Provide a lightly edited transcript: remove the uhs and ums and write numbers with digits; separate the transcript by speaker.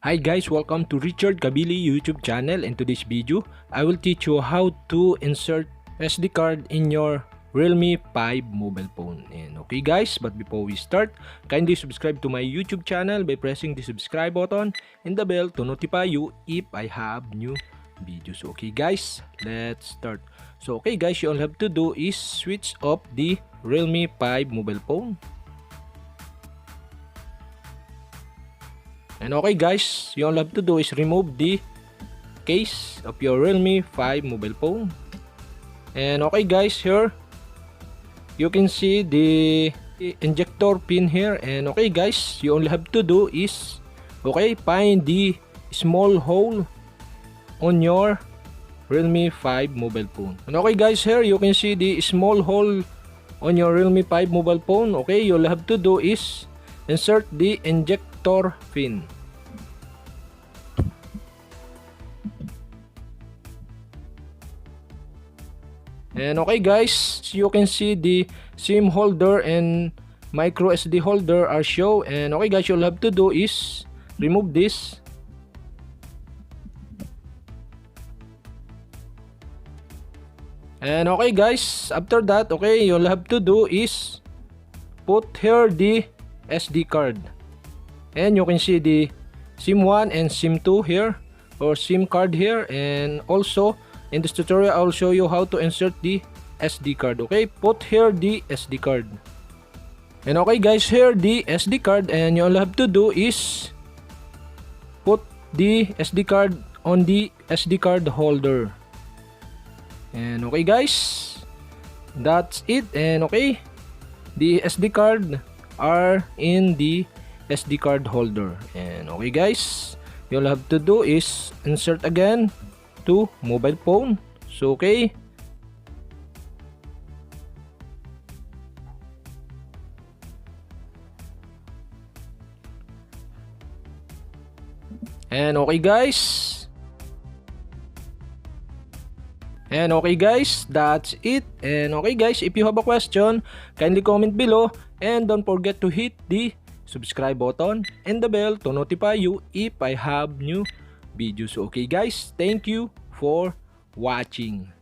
Speaker 1: Hi guys, welcome to Richard Cabile YouTube channel. In today's video, I will teach you how to insert SD card in your Realme 5 mobile phone. And okay guys, but before we start, kindly subscribe to my YouTube channel by pressing the subscribe button and the bell to notify you if I have new videos. Okay guys, let's start. So okay guys, you all have to do is switch off the Realme 5 mobile phone. And okay guys, you all have to do is remove the case of your Realme 5 mobile phone. And okay guys, here you can see the injector pin here. And okay guys, you only have to do is find the small hole on your Realme 5 mobile phone. And okay guys, here you can see the small hole on your Realme 5 mobile phone. Okay, you all have to do is insert the injector pin. And okay guys, you can see the SIM holder and micro SD holder are shown. And okay guys, you'll have to do is remove this. And okay guys, after that, okay, you'll have to do is put here the SD card. And you can see the SIM 1 and SIM 2 here, or SIM card here. And also in this tutorial, I will show you how to insert the SD card. Okay, put here the SD card. And okay guys, here the SD card, and you all have to do is put the SD card on the SD card holder. And okay guys, that's it. And okay, the SD card are in the SD card holder. And okay guys, you all have to do is insert again to mobile phone. So okay, and okay guys, that's it. And okay guys, if you have a question, kindly comment below, and don't forget to hit the subscribe button and the bell to notify you if I have new videos. Okay guys, thank you for watching.